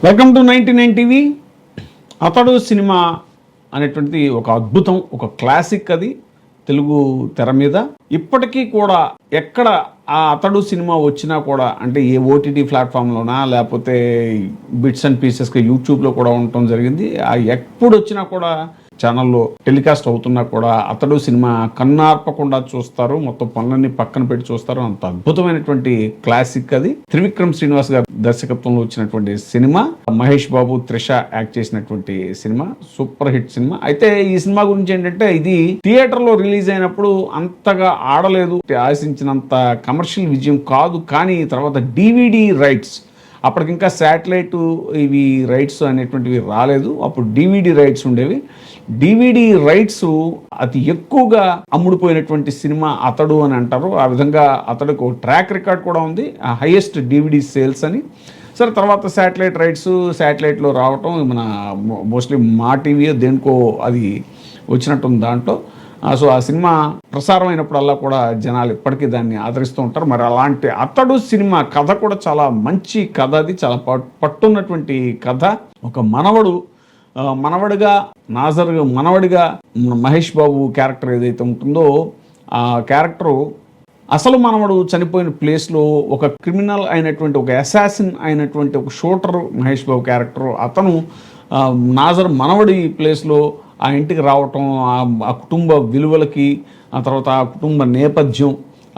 Welcome to 99 TV. అతడు cinema అనేటువంటిది ఒక అద్భుతం, ఒక క్లాసిక్. అది తెలుగు తెర మీద ఇప్పటికీ కూడా ఎక్కడ ఆ అతడు సినిమా వచ్చినా కూడా, అంటే ఏ ఓటీటీ ప్లాట్ఫామ్లోనా లేకపోతే బిట్స్ అండ్ పీసెస్గా యూట్యూబ్లో కూడా ఉండటం జరిగింది. ఎప్పుడు వచ్చినా కూడా ఛానల్లో టెలికాస్ట్ అవుతున్నా కూడా అతడు సినిమా కన్నార్పకుండా చూస్తారు, మొత్తం పనులన్నీ పక్కన పెట్టి చూస్తారు. అంత అద్భుతమైనటువంటి క్లాసిక్ అది. త్రివిక్రమ్ శ్రీనివాస్ గారి దర్శకత్వంలో వచ్చినటువంటి సినిమా, మహేష్ బాబు, త్రిష యాక్ట్ చేసినటువంటి సినిమా, సూపర్ హిట్ సినిమా. అయితే ఈ సినిమా గురించి ఏంటంటే, ఇది థియేటర్లో రిలీజ్ అయినప్పుడు అంతగా ఆడలేదు, ఆశించినంత కమర్షియల్ విజయం కాదు. కానీ తర్వాత డివిడి రైట్స్, అప్పటికింకా శాటిలైట్ ఇవి రైట్స్ అనేటువంటివి రాలేదు, అప్పుడు డివిడి రైట్స్ ఉండేవి. డివిడి రైట్స్ అతి ఎక్కువగా అమ్ముడుపోయినటువంటి సినిమా అతడు అని అంటారు. ఆ విధంగా అతడికి ఒక ట్రాక్ రికార్డ్ కూడా ఉంది, హైయెస్ట్ డివిడి సేల్స్ అని. సరే, తర్వాత శాటిలైట్ రైట్స్ శాటిలైట్లో రావటం, మన మోస్ట్లీ మా టీవీ దేనికో అది వచ్చినట్టుంది దాంట్లో. సో ఆ సినిమా ప్రసారం అయినప్పుడల్లా కూడా జనాలు ఇప్పటికీ దాన్ని ఆదరిస్తూ ఉంటారు. మరి అలాంటి అతడు సినిమా కథ కూడా చాలా మంచి కథ. అది చాలా పట్టున్నటువంటి కథ. ఒక మనవడిగా మనవడిగా మహేష్ బాబు క్యారెక్టర్ ఏదైతే ఉంటుందో, ఆ క్యారెక్టరు అసలు మనవడు చనిపోయిన ప్లేస్లో ఒక క్రిమినల్ అయినటువంటి, ఒక అసాసిన్ అయినటువంటి ఒక షూటర్ మహేష్ బాబు క్యారెక్టరు, అతను నాజర్ మనవడి ప్లేస్లో ఆ ఇంటికి రావటం, ఆ కుటుంబ విలువలకి, ఆ తర్వాత ఆ కుటుంబ నేపథ్యం,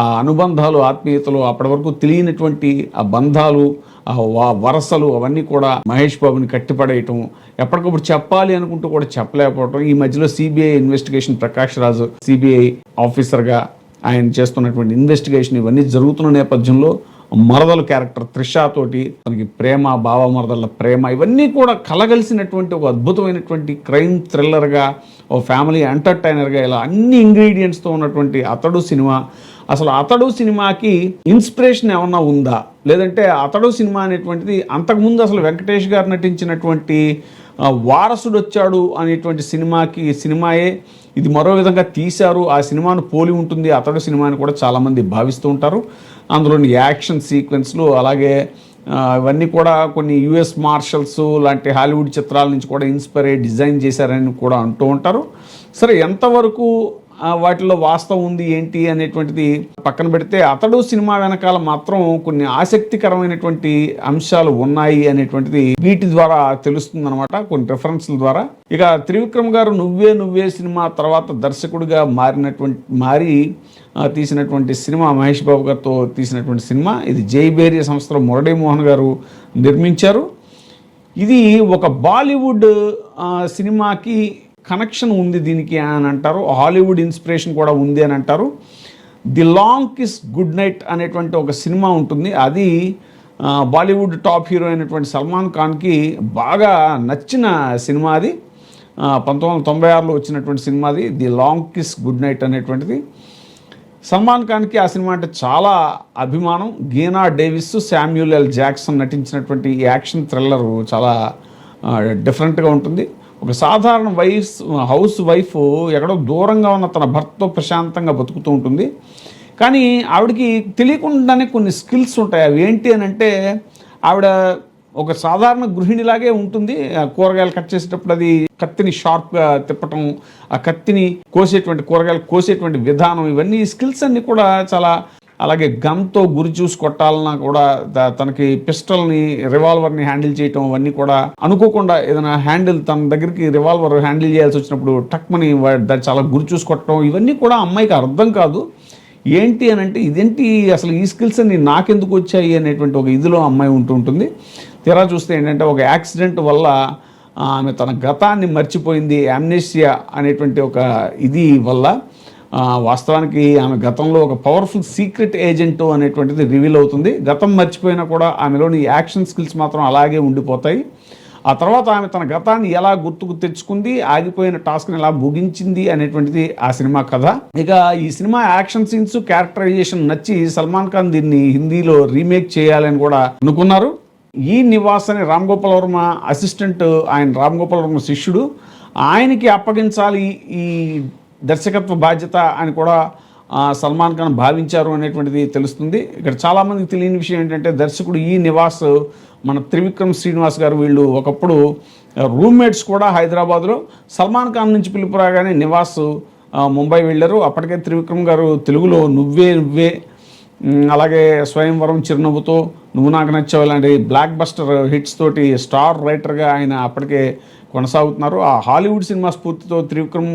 ఆ అనుబంధాలు, ఆత్మీయతలు, అప్పటి వరకు తెలియనటువంటి ఆ బంధాలు, ఆ వరసలు, అవన్నీ కూడా మహేష్ బాబుని కట్టిపడేయటం, ఎప్పటికప్పుడు చెప్పాలి అనుకుంటూ కూడా చెప్పలేకపోవటం. ఈ మధ్యలో CBI investigation, Prakash Raj CBI ఆఫీసర్గా ఆయన చేస్తున్నటువంటి ఇన్వెస్టిగేషన్, ఇవన్నీ జరుగుతున్న నేపథ్యంలో మరదల క్యారెక్టర్ త్రిషతోటి తనకి ప్రేమ, బావ మరదల ప్రేమ, ఇవన్నీ కూడా కలగలిసినటువంటి ఒక అద్భుతమైనటువంటి క్రైమ్ థ్రిల్లర్గా, ఓ ఫ్యామిలీ ఎంటర్టైనర్గా, ఇలా అన్ని ఇంగ్రీడియంట్స్తో ఉన్నటువంటి అతడు సినిమా. అసలు అతడు సినిమాకి ఇన్స్పిరేషన్ ఏమన్నా ఉందా, లేదంటే అతడు సినిమా అనేటువంటిది అంతకుముందు అసలు వెంకటేష్ గారు నటించినటువంటి వారసుడు వచ్చాడు అనేటువంటి సినిమాయే ఇది మరో విధంగా తీశారు, ఆ సినిమాను పోలి ఉంటుంది అతడు సినిమాని కూడా చాలామంది భావిస్తూ ఉంటారు. అందులోని యాక్షన్ సీక్వెన్స్లు, అలాగే ఇవన్నీ కూడా కొన్ని యుఎస్ మార్షల్స్ లాంటి హాలీవుడ్ చిత్రాల నుంచి కూడా ఇన్స్పైర్ అయ్యి డిజైన్ చేశారని కూడా అంటూ ఉంటారు. సరే, ఎంతవరకు వాటిలో వాస్తవం ఉంది ఏంటి అనేటువంటిది పక్కన పెడితే, అతడు సినిమా వెనకాల మాత్రం కొన్ని ఆసక్తికరమైనటువంటి అంశాలు ఉన్నాయి అనేటువంటిది వీటి ద్వారా తెలుస్తుంది అనమాట, కొన్ని రెఫరెన్స్ల ద్వారా. ఇక త్రివిక్రమ్ గారు నువ్వే సినిమా తర్వాత దర్శకుడిగా మారి తీసినటువంటి సినిమా, మహేష్ బాబు గారితో తీసినటువంటి సినిమా ఇది. జైబేరియా సంస్థలో మురళీమోహన్ గారు నిర్మించారు. ఇది ఒక బాలీవుడ్ సినిమాకి కనెక్షన్ ఉంది దీనికి అని అంటారు, హాలీవుడ్ ఇన్స్పిరేషన్ కూడా ఉంది అని అంటారు. The long kiss good night అనేటువంటి ఒక సినిమా ఉంటుంది, అది బాలీవుడ్ టాప్ హీరో అయినటువంటి సల్మాన్ ఖాన్కి బాగా నచ్చిన సినిమా. అది 1996లో వచ్చినటువంటి సినిమా అది, the long kiss good night అనేటువంటిది. సల్మాన్ ఖాన్కి ఆ సినిమా అంటే చాలా అభిమానం. గీనా డేవిస్, శామ్యూల్ ఎల్ జాక్సన్ నటించినటువంటి ఈ యాక్షన్ థ్రిల్లర్ చాలా డిఫరెంట్గా ఉంటుంది. ఒక సాధారణ హౌస్ వైఫ్ ఎక్కడో దూరంగా ఉన్న తన భర్తతో ప్రశాంతంగా బతుకుతూ ఉంటుంది. కానీ ఆవిడకి తెలియకుండానే కొన్ని స్కిల్స్ ఉంటాయి. అవి ఏంటి అని అంటే, ఆవిడ ఒక సాధారణ గృహిణిలాగే ఉంటుంది. కూరగాయలు కట్ చేసేటప్పుడు అది కత్తిని షార్ప్గా తిప్పటం, ఆ కత్తిని కూరగాయలు కోసేటువంటి విధానం, ఇవన్నీ స్కిల్స్ అన్నీ కూడా చాలా. అలాగే గన్తో గురి చూసి కొట్టాలన్నా కూడా తనకి పిస్టల్ని, రివాల్వర్ని హ్యాండిల్ చేయటం, అవన్నీ కూడా అనుకోకుండా ఏదైనా తన దగ్గరికి రివాల్వర్ హ్యాండిల్ చేయాల్సి వచ్చినప్పుడు టక్మని చాలా గురి చూసి కొట్టడం, ఇవన్నీ కూడా అమ్మాయికి అర్థం కాదు. ఏంటి అని అంటే, ఇదేంటి అసలు ఈ స్కిల్స్ అన్ని నాకెందుకు వచ్చాయి అనేటువంటి ఒక ఇదిలో అమ్మాయి ఉంటుంది. తీరా చూస్తే ఏంటంటే, ఒక యాక్సిడెంట్ వల్ల ఆమె తన గతాన్ని మర్చిపోయింది. అమ్నెసియా అనేటువంటి ఒక ఇది వల్ల వాస్తవానికి ఆమె గతంలో ఒక పవర్ఫుల్ సీక్రెట్ ఏజెంట్ అనేటువంటిది రివీల్ అవుతుంది. గతం మర్చిపోయినా కూడా ఆమెలోని యాక్షన్ స్కిల్స్ మాత్రం అలాగే ఉండిపోతాయి. ఆ తర్వాత ఆమె తన గతాన్ని ఎలా గుర్తుకు తెచ్చుకుంది, ఆగిపోయిన టాస్క్ని ఎలా ముగించింది అనేటువంటిది ఆ సినిమా కథ. ఇక ఈ సినిమా యాక్షన్ సీన్స్, క్యారెక్టరైజేషన్ నచ్చి సల్మాన్ ఖాన్ దీన్ని హిందీలో రీమేక్ చేయాలని కూడా అనుకున్నారు. ఈ నివాస్ అని రామ్ గోపాల్ వర్మ అసిస్టెంట్, ఆయన రామ్ గోపాల్ వర్మ శిష్యుడు, ఆయనకి అప్పగించాలి ఈ దర్శకత్వ బాధ్యత అని కూడా సల్మాన్ ఖాన్ భావించారు అనేటువంటిది తెలుస్తుంది. ఇక్కడ చాలామందికి తెలియని విషయం ఏంటంటే దర్శకుడు ఈ నివాస్, మన త్రివిక్రమ్ శ్రీనివాస్ గారు వీళ్ళు ఒకప్పుడు రూమ్మేట్స్ కూడా హైదరాబాద్లో. సల్మాన్ ఖాన్ నుంచి పిలుపు రాగానే నివాస్ ముంబై వెళ్ళారు. అప్పటికే త్రివిక్రమ్ గారు తెలుగులో నువ్వే నువ్వే, అలాగే స్వయంవరం, చిరునవ్వుతో, నువ్వు నాకు నచ్చావు లాంటి బ్లాక్ బస్టర్ హిట్స్ తోటి స్టార్ రైటర్గా ఆయన అప్పటికే కొనసాగుతున్నారు. ఆ హాలీవుడ్ సినిమా స్ఫూర్తితో త్రివిక్రమ్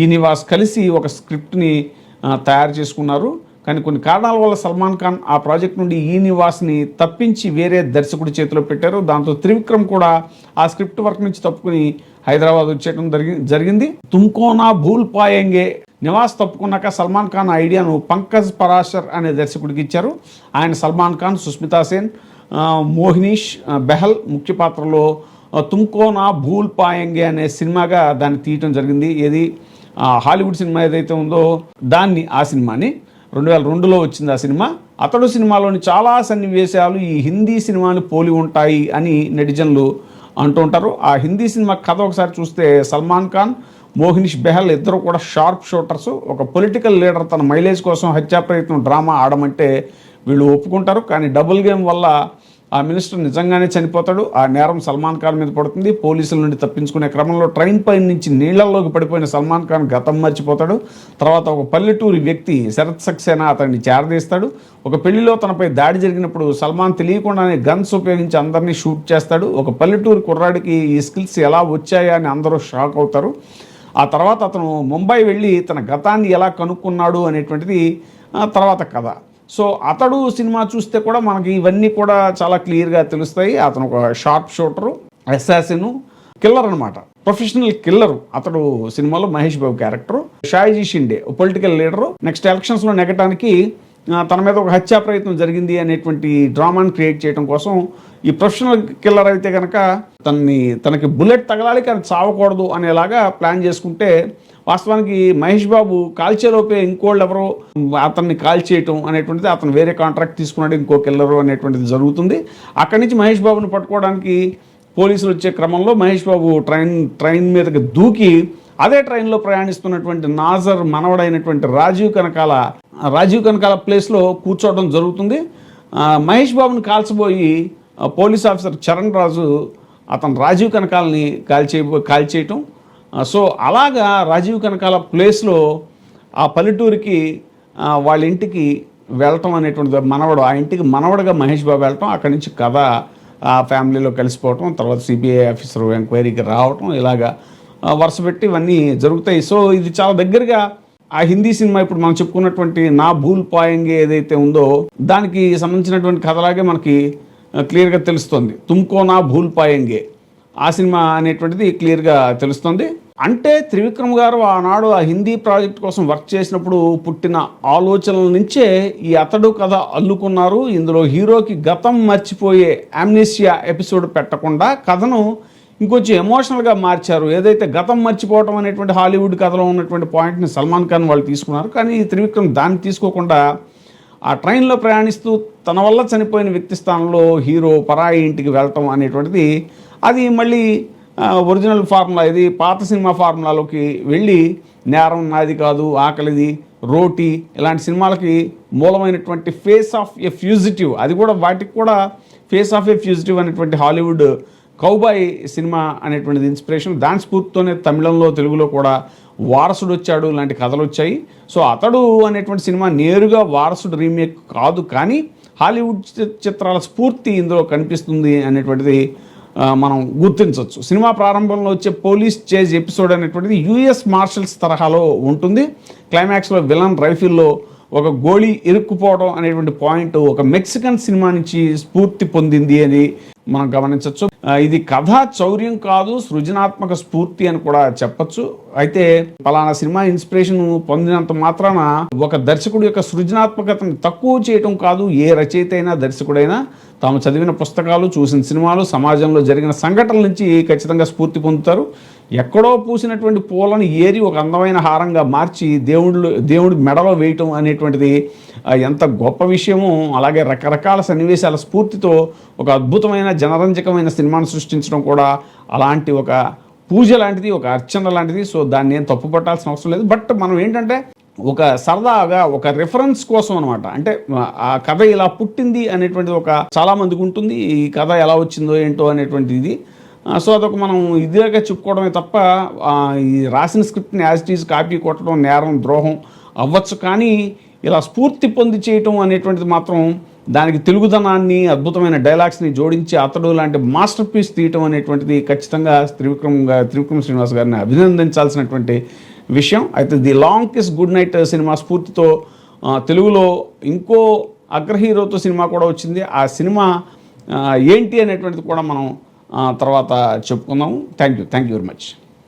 ఈ నివాస్ కలిసి ఒక స్క్రిప్ట్ని తయారు చేసుకున్నారు. కానీ కొన్ని కారణాల వల్ల సల్మాన్ ఖాన్ ఆ ప్రాజెక్ట్ నుండి ఈ నివాస్ని తప్పించి వేరే దర్శకుడి చేతిలో పెట్టారు. దాంతో త్రివిక్రమ్ కూడా ఆ స్క్రిప్ట్ వర్క్ నుంచి తప్పుకుని హైదరాబాద్ వచ్చేయడం జరిగింది. తుమ్కో నా భూల్ పాయేంగే నివాస్ తప్పుకున్నాక సల్మాన్ ఖాన్ ఐడియాను పంకజ్ పరాశర్ అనే దర్శకుడికి ఇచ్చారు. ఆయన సల్మాన్ ఖాన్, సుస్మితా సేన్, మోహినీష్ బెహల్ ముఖ్య పాత్రలో తుమ్కో నా భూల్ పాయేంగే అనే సినిమాగా దాన్ని తీయటం జరిగింది. ఏది హాలీవుడ్ సినిమా ఏదైతే ఉందో ఆ సినిమాని 2002లో వచ్చింది ఆ సినిమా. అతడు సినిమాలోని చాలా సన్నివేశాలు ఈ హిందీ సినిమాని పోలి ఉంటాయి అని నెటిజన్లు అంటూ ఉంటారు. ఆ హిందీ సినిమా కథ ఒకసారి చూస్తే సల్మాన్ ఖాన్, మోహినీష్ బెహల్ ఇద్దరు కూడా షార్ప్ షూటర్స్. ఒక పొలిటికల్ లీడర్ తన మైలేజ్ కోసం హత్యా ప్రయత్నం డ్రామా ఆడమంటే వీళ్ళు ఒప్పుకుంటారు. కానీ డబుల్ గేమ్ వల్ల ఆ మినిస్టర్ నిజంగానే చనిపోతాడు. ఆ నేరం సల్మాన్ ఖాన్ మీద పడుతుంది. పోలీసుల నుండి తప్పించుకునే క్రమంలో ట్రైన్ పై నుంచి నీళ్లలోకి పడిపోయిన సల్మాన్ ఖాన్ గతం మర్చిపోతాడు. తర్వాత ఒక పల్లెటూరి వ్యక్తి శరత్ సక్సేనా అతన్ని చేరదీస్తాడు. ఒక పెళ్లిలో తనపై దాడి జరిగినప్పుడు సల్మాన్ తెలియకుండానే గన్స్ ఉపయోగించి అందరినీ షూట్ చేస్తాడు. ఒక పల్లెటూరి కుర్రాడికి ఈ స్కిల్స్ ఎలా వచ్చాయా అని అందరూ షాక్ అవుతారు. ఆ తర్వాత అతను ముంబై వెళ్ళి తన గతాన్ని ఎలా కనుక్కున్నాడు అనేటువంటిది తర్వాత కథ. సో అతడు సినిమా చూస్తే కూడా మనకి ఇవన్నీ కూడా చాలా క్లియర్గా తెలుస్తాయి. అతను ఒక షార్ప్ షూటరు, అసాసిన్, కిల్లర్ అనమాట, ప్రొఫెషనల్ కిల్లరు. అతడు సినిమాలో Mahesh Babu character. Sayaji Shinde political leader. Next ఎలక్షన్స్లో నెగ్గటానికి తన మీద ఒక హత్యా ప్రయత్నం జరిగింది అనేటువంటి డ్రామాని క్రియేట్ చేయడం కోసం ఈ ప్రొఫెషనల్ కిల్లర్ అయితే కనుక తనకి బుల్లెట్ తగలాలి కానీ చావకూడదు అనేలాగా ప్లాన్ చేసుకుంటే, వాస్తవానికి మహేష్ బాబు కాల్చేలోపే ఇంకోళ్ళు ఎవరో అతన్ని కాల్చేయటం అనేటువంటిది, అతను వేరే కాంట్రాక్ట్ తీసుకున్నాడు ఇంకో కిల్లరు అనేటువంటిది జరుగుతుంది. అక్కడి నుంచి మహేష్ బాబుని పట్టుకోవడానికి పోలీసులు వచ్చే క్రమంలో మహేష్ బాబు ట్రైన్ మీదకి దూకి అదే ట్రైన్లో ప్రయాణిస్తున్నటువంటి నాజర్ మనవడైనటువంటి రాజీవ్ కనకాల ప్లేస్లో కూర్చోవడం జరుగుతుంది. మహేష్ బాబుని కాల్చబోయి పోలీస్ ఆఫీసర్ చరణ్ రాజు అతను రాజీవ్ కనకాలని కాల్చేయటం. సో అలాగా రాజీవ్ కనకాల ప్లేస్లో ఆ పల్లెటూరికి వాళ్ళ ఇంటికి వెళ్ళటం అనేటువంటి ఆ ఇంటికి మనవడగా మహేష్ బాబు వెళ్ళటం, అక్కడి నుంచి కథ ఆ ఫ్యామిలీలో కలిసిపోవటం, తర్వాత సిబిఐ ఆఫీసర్ ఎంక్వైరీకి రావటం, ఇలాగా వరుస పెట్టి ఇవన్నీ జరుగుతాయి. సో ఇది చాలా దగ్గరగా ఆ హిందీ సినిమా ఇప్పుడు మనం చెప్పుకున్నటువంటి నా భూల్ పాయేంగే ఏదైతే ఉందో దానికి సంబంధించినటువంటి కథలాగే మనకి క్లియర్గా తెలుస్తుంది. తుమ్కో నా భూల్ పాయేంగే ఆ సినిమా అనేటువంటిది క్లియర్గా తెలుస్తుంది. అంటే త్రివిక్రమ్ గారు ఆనాడు ఆ హిందీ ప్రాజెక్ట్ కోసం వర్క్ చేసినప్పుడు పుట్టిన ఆలోచనల నుంచే ఈ అతడు కథ అల్లుకున్నారు. ఇందులో హీరోకి గతం మర్చిపోయే అమ్నీషియా ఎపిసోడ్ పెట్టకుండా కథను ఇంకొంచెం ఎమోషనల్గా మార్చారు. ఏదైతే గతం మర్చిపోవటం అనేటువంటి హాలీవుడ్ కథలో ఉన్నటువంటి పాయింట్ని సల్మాన్ ఖాన్ వాళ్ళు తీసుకున్నారు. కానీ ఈ త్రివిక్రమ్ దాన్ని తీసుకోకుండా ఆ ట్రైన్లో ప్రయాణిస్తూ తన వల్ల చనిపోయిన వ్యక్తి స్థానంలో హీరో పరాయి ఇంటికి వెళ్ళటం అనేటువంటిది అది మళ్ళీ ఒరిజినల్ ఫార్ములా, ఇది పాత సినిమా ఫార్ములాలోకి వెళ్ళి నేరం నాది కాదు, ఆకలిది, రోటీ ఇలాంటి సినిమాలకి మూలమైనటువంటి ఫేస్ ఆఫ్ ఎ ఫ్యూజిటివ్, అది కూడా వాటికి కూడా ఫేస్ ఆఫ్ ఎ ఫ్యూజిటివ్ అనేటువంటి హాలీవుడ్ కౌబాయ్ సినిమా అనేటువంటిది ఇన్స్పిరేషన్. దాని స్ఫూర్తితోనే తమిళంలో తెలుగులో కూడా వారసుడు వచ్చాడు ఇలాంటి కథలు వచ్చాయి. సో అతడు అనేటువంటి సినిమా నేరుగా వారసుడు రీమేక్ కాదు, కానీ హాలీవుడ్ చిత్రాల స్ఫూర్తి ఇందులో కనిపిస్తుంది అనేటువంటిది మనం గుర్తించవచ్చు. సినిమా ప్రారంభంలో వచ్చే పోలీస్ చేజ్ ఎపిసోడ్ అనేటువంటిది యుఎస్ మార్షల్స్ తరహాలో ఉంటుంది. క్లైమాక్స్లో విలన్ రైఫిల్లో ఒక గోళీ ఇరుక్కుపోవడం అనేటువంటి పాయింట్ ఒక మెక్సికన్ సినిమా నుంచి స్ఫూర్తి పొందింది అని మనం గమనించవచ్చు. ఇది కథా చౌర్యం కాదు, సృజనాత్మక స్ఫూర్తి అని కూడా చెప్పచ్చు. అయితే పలానా సినిమా ఇన్స్పిరేషన్ పొందినంత మాత్రాన ఒక దర్శకుడు యొక్క సృజనాత్మకతను తక్కువ చేయటం కాదు. ఏ రచయిత అయినా దర్శకుడైనా తాము చదివిన పుస్తకాలు, చూసిన సినిమాలు, సమాజంలో జరిగిన సంఘటనల నుంచి ఖచ్చితంగా స్ఫూర్తి పొందుతారు. ఎక్కడో పూసినటువంటి పూలను ఏరి ఒక అందమైన హారంగా మార్చి దేవుడి మెడలో వేయటం అనేటువంటిది ఎంత గొప్ప విషయమో, అలాగే రకరకాల సన్నివేశాల స్ఫూర్తితో ఒక అద్భుతమైన జనరంజకమైన సినిమాను సృష్టించడం కూడా అలాంటి ఒక పూజ లాంటిది, ఒక అర్చన లాంటిది. సో దాన్ని ఏం తప్పు పట్టాల్సిన అవసరం లేదు. బట్ మనం ఏంటంటే ఒక సరదాగా ఒక రిఫరెన్స్ కోసం అనమాట. అంటే ఆ కథ ఇలా పుట్టింది అనేటువంటిది ఒక చాలా మందికి ఉంటుంది. ఈ కథ ఎలా వచ్చిందో ఏంటో అనేటువంటిది ఇది. సో అదొక మనం ఇదిగా చెప్పుకోవడమే తప్ప ఈ రాసిన స్క్రిప్ట్ని యాజ్ ఇట్ ఈజ్ కాపీ కొట్టడం నేరం, ద్రోహం అవ్వచ్చు. కానీ ఇలా స్ఫూర్తి పొంది చేయటం అనేటువంటిది మాత్రం దానికి తెలుగుదనాన్ని, అద్భుతమైన డైలాగ్స్ని జోడించి అతడు లాంటి మాస్టర్ పీస్ తీయటం అనేటువంటిది ఖచ్చితంగా త్రివిక్రమ్ శ్రీనివాస్ గారిని అభినందించాల్సినటువంటి విషయం. అయితే the long kiss good night cinema స్ఫూర్తితో తెలుగులో ఇంకో అగ్ర హీరోతో సినిమా కూడా వచ్చింది. ఆ సినిమా ఏంటి అనేటువంటిది కూడా మనం తర్వాత చెప్పుకుందాము. Thank you very much.